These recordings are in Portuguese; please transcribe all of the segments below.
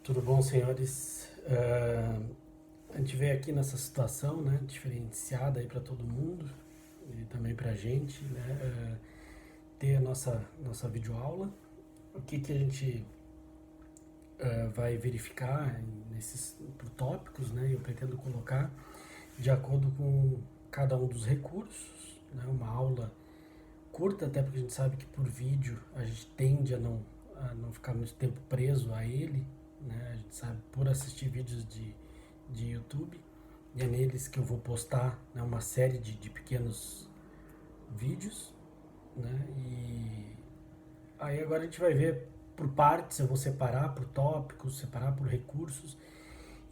Tudo bom, senhores? A gente veio aqui nessa situação, né, diferenciada aí para todo mundo e também para a gente, né, ter a nossa videoaula. O que a gente vai verificar nesses tópicos, né? Eu pretendo colocar de acordo com cada um dos recursos, né, uma aula curta, até porque a gente sabe que por vídeo a gente tende a não ficar muito tempo preso a ele, né? A gente sabe por assistir vídeos de YouTube, e é neles que eu vou postar, né, uma série de pequenos vídeos, né? E aí agora a gente vai ver por partes, eu vou separar por tópicos, separar por recursos,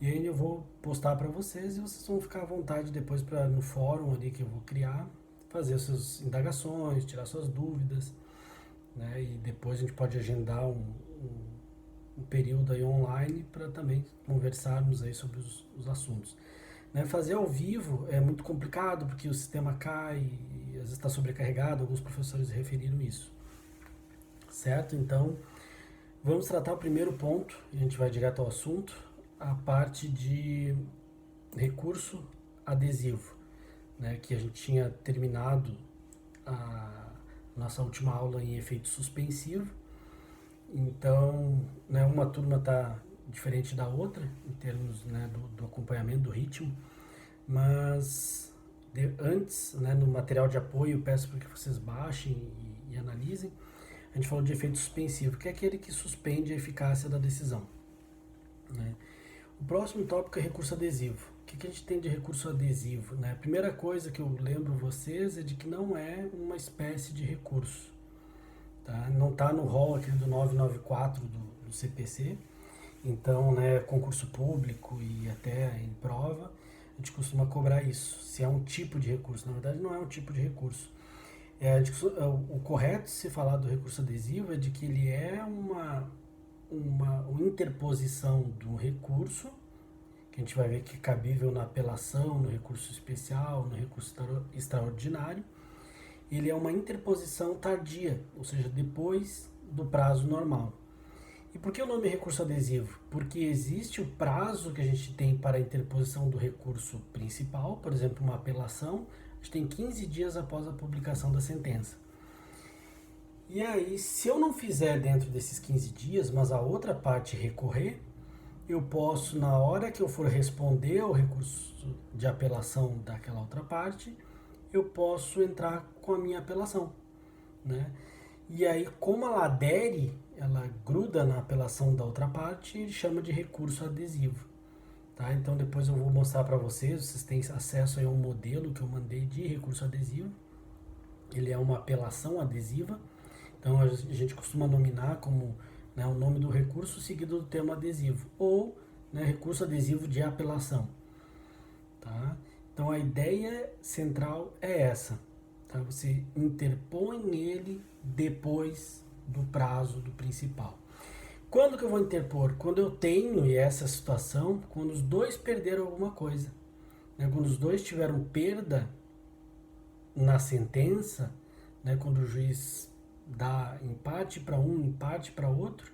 e aí eu vou postar para vocês e vocês vão ficar à vontade depois para no fórum ali que eu vou criar, fazer suas indagações, tirar suas dúvidas, né? E depois a gente pode agendar um período aí online para também conversarmos aí sobre os assuntos. Né? Fazer ao vivo é muito complicado porque o sistema cai e às vezes está sobrecarregado, alguns professores referiram isso, certo? Então, vamos tratar o primeiro ponto, e a gente vai direto ao assunto, a parte de recurso adesivo, né? Que a gente tinha terminado a nossa última aula em efeito suspensivo. Então, né, uma turma está diferente da outra em termos, né, do acompanhamento do ritmo, mas antes, né, no material de apoio, peço para que vocês baixem e analisem. A gente falou de efeito suspensivo, que é aquele que suspende a eficácia da decisão, né? O próximo tópico é recurso adesivo. O que a gente tem de recurso adesivo, né? A primeira coisa que eu lembro vocês é de que não é uma espécie de recurso, tá? Não está no rol aquele do 994 do CPC. Então, né, concurso público e até em prova, a gente costuma cobrar isso, se é um tipo de recurso. Na verdade, não é um tipo de recurso. O correto se falar do recurso adesivo é de que ele é uma interposição do recurso, que a gente vai ver que é cabível na apelação, no recurso especial, no recurso extraordinário. Ele é uma interposição tardia, ou seja, depois do prazo normal. E por que o nome recurso adesivo? Porque existe o prazo que a gente tem para a interposição do recurso principal, por exemplo, uma apelação, a gente tem 15 dias após a publicação da sentença. E aí, se eu não fizer dentro desses 15 dias, mas a outra parte recorrer, eu posso, na hora que eu for responder ao recurso de apelação daquela outra parte, eu posso entrar com a minha apelação, né? E aí, como ela adere, ela gruda na apelação da outra parte, ele chama de recurso adesivo, tá? Então depois eu vou mostrar para vocês têm acesso aí a um modelo que eu mandei de recurso adesivo. Ele é uma apelação adesiva, então a gente costuma nominar como, né, o nome do recurso seguido do termo adesivo, ou, né, recurso adesivo de apelação, tá? Então a ideia central é essa, tá? Você interpõe ele depois do prazo do principal. Quando que eu vou interpor? Quando eu tenho essa situação, quando os dois perderam alguma coisa, né? Quando os dois tiveram perda na sentença, né? Quando o juiz dá empate para um, empate para outro,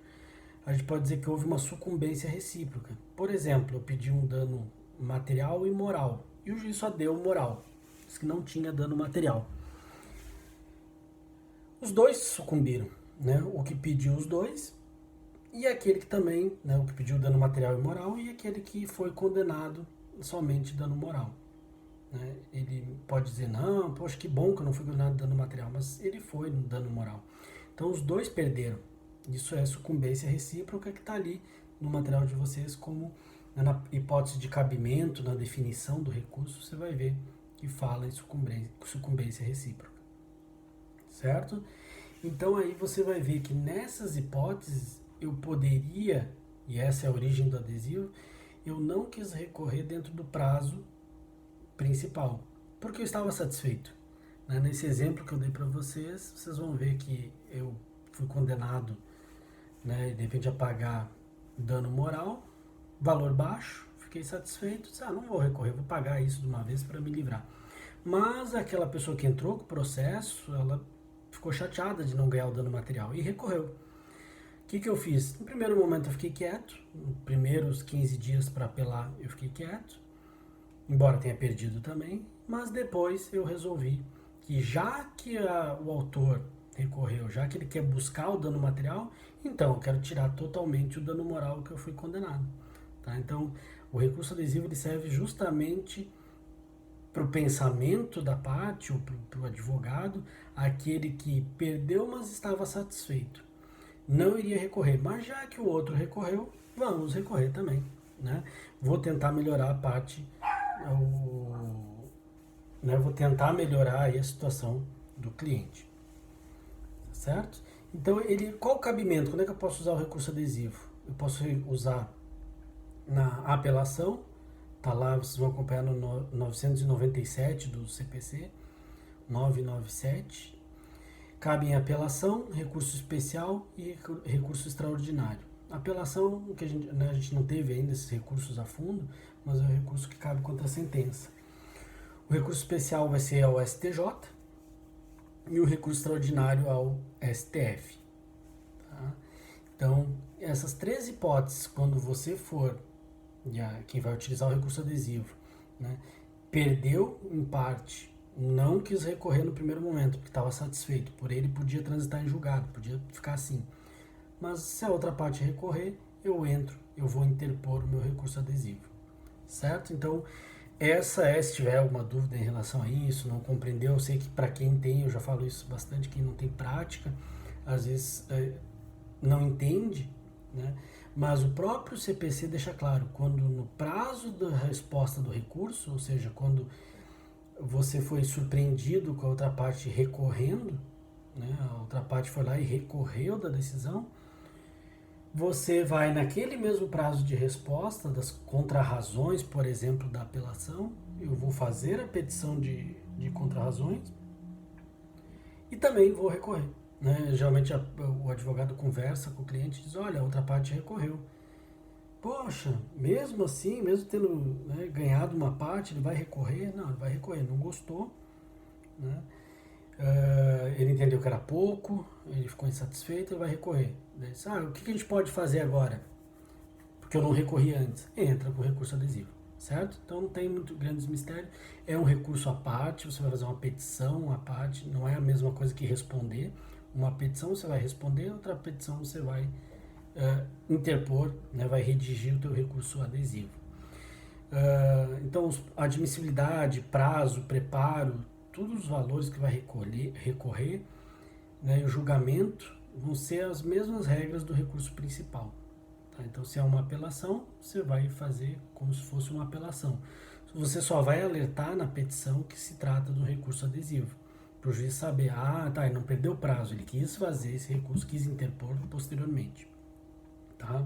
a gente pode dizer que houve uma sucumbência recíproca. Por exemplo, eu pedi um dano material e moral, e o juiz só deu moral, disse que não tinha dano material. Os dois sucumbiram, né? O que pediu os dois e aquele que também, né, o que pediu dano material e moral, e aquele que foi condenado somente dano moral, né? Ele pode dizer, não, poxa, que bom que eu não fui condenado dano material, mas ele foi no dano moral. Então os dois perderam. Isso é sucumbência recíproca que está ali no material de vocês, como, né, na hipótese de cabimento, na definição do recurso, você vai ver que fala em sucumbência recíproca, certo? Então aí você vai ver que nessas hipóteses eu poderia, e essa é a origem do adesivo, eu não quis recorrer dentro do prazo principal, porque eu estava satisfeito, né? Nesse exemplo que eu dei para vocês, vocês vão ver que eu fui condenado, né, de repente a pagar dano moral, valor baixo, fiquei satisfeito, disse, não vou recorrer, vou pagar isso de uma vez para me livrar. Mas aquela pessoa que entrou com o processo, ela ficou chateada de não ganhar o dano material e recorreu. que eu fiz? No primeiro momento eu fiquei quieto, nos primeiros 15 dias para apelar eu fiquei quieto, embora tenha perdido também, mas depois eu resolvi que já que o autor recorreu, já que ele quer buscar o dano material, então eu quero tirar totalmente o dano moral que eu fui condenado. Tá? Então, o recurso adesivo ele serve justamente para o pensamento da parte, ou para o advogado, aquele que perdeu, mas estava satisfeito. Não iria recorrer, mas já que o outro recorreu, vamos recorrer também. Né? Vou tentar melhorar a parte, vou tentar melhorar aí a situação do cliente. Certo? Então, qual o cabimento? Quando é que eu posso usar o recurso adesivo? Eu posso usar na apelação, tá lá, vocês vão acompanhar no 997 do CPC, 997. Cabe em apelação, recurso especial e recurso extraordinário. Apelação, que a gente não teve ainda esses recursos a fundo, mas é o recurso que cabe contra a sentença. O recurso especial vai ser ao STJ e o recurso extraordinário ao STF. Tá? Então, essas três hipóteses, quando você for, quem vai utilizar o recurso adesivo, né, perdeu em parte, não quis recorrer no primeiro momento, porque estava satisfeito, por ele podia transitar em julgado, podia ficar assim. Mas se a outra parte recorrer, eu vou interpor o meu recurso adesivo. Certo? Então, se tiver alguma dúvida em relação a isso, não compreendeu, eu sei que para quem tem, eu já falo isso bastante, quem não tem prática, às vezes não entende, né? Mas o próprio CPC deixa claro, quando no prazo da resposta do recurso, ou seja, quando você foi surpreendido com a outra parte recorrendo, né? A outra parte foi lá e recorreu da decisão, você vai naquele mesmo prazo de resposta das contrarrazões, por exemplo, da apelação, eu vou fazer a petição de contrarrazões e também vou recorrer. Né? Geralmente o advogado conversa com o cliente e diz, olha, a outra parte recorreu. Poxa, mesmo assim, mesmo tendo ganhado uma parte, ele vai recorrer? Não, ele vai recorrer, não gostou, né? Ele entendeu que era pouco, ele ficou insatisfeito, ele vai recorrer. Ele diz, o que a gente pode fazer agora? Porque eu não recorri antes. Entra com recurso adesivo, certo? Então não tem muito grandes mistérios. É um recurso à parte, você vai fazer uma petição à parte, não é a mesma coisa que responder. Uma petição você vai responder, outra petição você vai interpor, né, vai redigir o teu recurso adesivo. Então, admissibilidade, prazo, preparo, todos os valores que vai recorrer, né, e o julgamento vão ser as mesmas regras do recurso principal. Tá? Então, se é uma apelação, você vai fazer como se fosse uma apelação. Você só vai alertar na petição que se trata do recurso adesivo, para o juiz saber, ele não perdeu o prazo, ele quis fazer esse recurso, quis interpor posteriormente. Tá?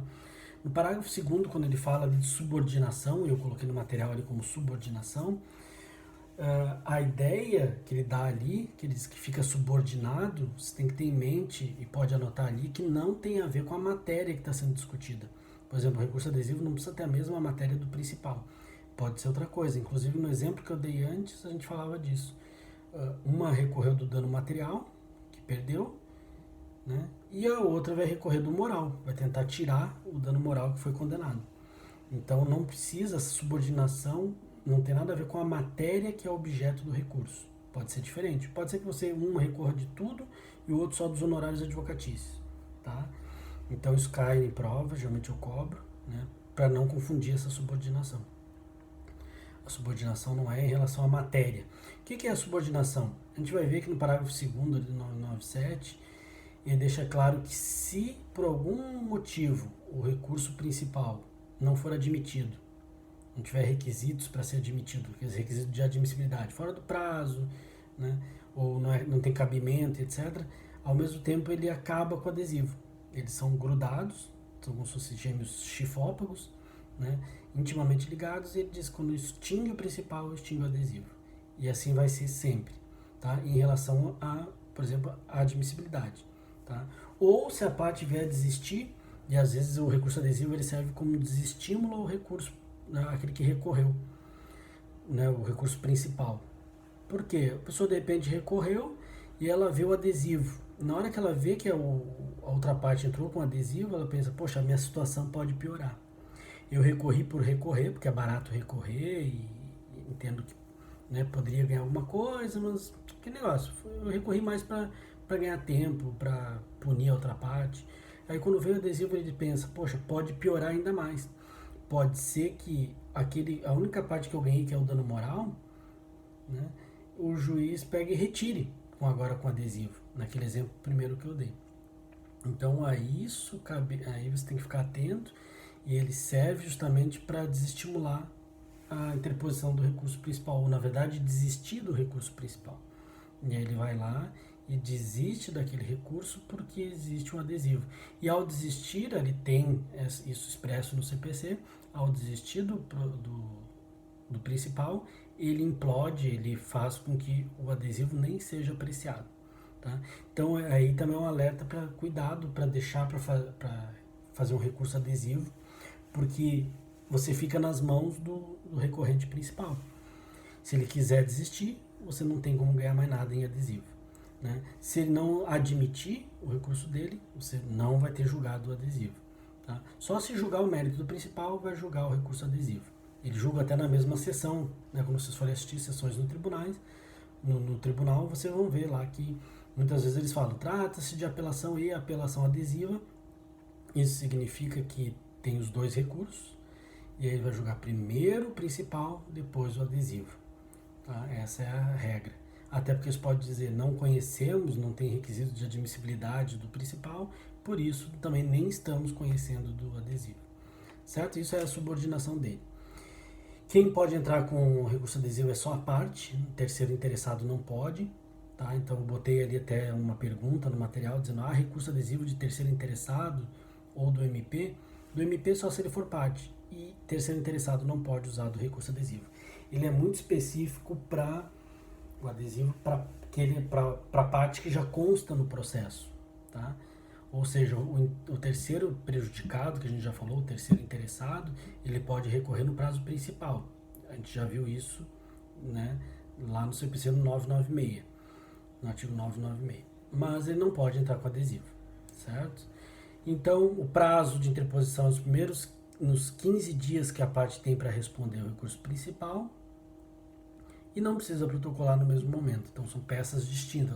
No parágrafo 2º, quando ele fala de subordinação, eu coloquei no material ali como subordinação, a ideia que ele dá ali, que ele diz que fica subordinado, você tem que ter em mente, e pode anotar ali, que não tem a ver com a matéria que está sendo discutida. Por exemplo, o recurso adesivo não precisa ter a mesma matéria do principal, pode ser outra coisa. Inclusive, no exemplo que eu dei antes, a gente falava disso. Uma recorreu do dano material, que perdeu, né? E a outra vai recorrer do moral, vai tentar tirar o dano moral que foi condenado. Então não precisa, essa subordinação não tem nada a ver com a matéria que é objeto do recurso. Pode ser diferente. Pode ser que um recorra de tudo e o outro só dos honorários advocatícios. Tá? Então isso cai em prova, geralmente eu cobro, né? Para não confundir essa subordinação. A subordinação não é em relação à matéria. O que é a subordinação? A gente vai ver que no parágrafo 2º do 997, ele deixa claro que se por algum motivo o recurso principal não for admitido, não tiver requisitos para ser admitido, requisitos de admissibilidade, fora do prazo, né, ou não tem cabimento, etc., ao mesmo tempo ele acaba com o adesivo. Eles são grudados, são como se fossem gêmeos chifópagos, né, intimamente ligados, e ele diz que quando extingue o principal, extingue o adesivo. E assim vai ser sempre, tá? Em relação a, por exemplo, a admissibilidade. Tá? Ou se a parte vier a desistir, e às vezes o recurso adesivo ele serve como desestímulo ao recurso, né, aquele que recorreu, né, o recurso principal. Por quê? A pessoa de repente recorreu e ela vê o adesivo, Na hora que ela vê que a outra parte entrou com adesivo, ela pensa, poxa, a minha situação pode piorar. Eu recorri por recorrer, porque é barato recorrer e entendo que, né, poderia ganhar alguma coisa, mas que negócio. Eu recorri mais para ganhar tempo, para punir a outra parte. Aí quando vem o adesivo ele pensa, poxa, pode piorar ainda mais. Pode ser que a única parte que eu ganhei, que é o dano moral, né, o juiz pegue e retire agora com adesivo, naquele exemplo primeiro que eu dei. Então aí você tem que ficar atento, e ele serve justamente para desestimular a interposição do recurso principal, ou na verdade desistir do recurso principal. E aí ele vai lá e desiste daquele recurso porque existe um adesivo. E ao desistir, ele tem isso expresso no CPC, ao desistir do principal, ele implode, ele faz com que o adesivo nem seja apreciado. Tá? Então aí também é um alerta para cuidado, para deixar para fazer um recurso adesivo, porque você fica nas mãos do recorrente principal. Se ele quiser desistir, você não tem como ganhar mais nada em adesivo. Né? Se ele não admitir o recurso dele, você não vai ter julgado o adesivo. Tá? Só se julgar o mérito do principal, vai julgar o recurso adesivo. Ele julga até na mesma sessão, né? Quando vocês forem assistir sessões no tribunal, vocês vão ver lá que muitas vezes eles falam, trata-se de apelação e apelação adesiva. Isso significa que tem os dois recursos, e aí ele vai julgar primeiro o principal, depois o adesivo. Tá? Essa é a regra. Até porque você pode dizer, não conhecemos, não tem requisito de admissibilidade do principal, por isso também nem estamos conhecendo do adesivo. Certo? Isso é a subordinação dele. Quem pode entrar com recurso adesivo é só a parte, o terceiro interessado não pode. Tá? Então eu botei ali até uma pergunta no material dizendo, recurso adesivo de terceiro interessado ou do MP. Do MP só se ele for parte, e terceiro interessado não pode usar do recurso adesivo. Ele é muito específico para o adesivo, para a parte que já consta no processo. Tá? Ou seja, o terceiro prejudicado, que a gente já falou, o terceiro interessado, ele pode recorrer no prazo principal. A gente já viu isso, né, lá no CPC no 996, no artigo 996. Mas ele não pode entrar com adesivo, certo? Então, o prazo de interposição nos 15 dias que a parte tem para responder o recurso principal, e não precisa protocolar no mesmo momento. Então, são peças distintas.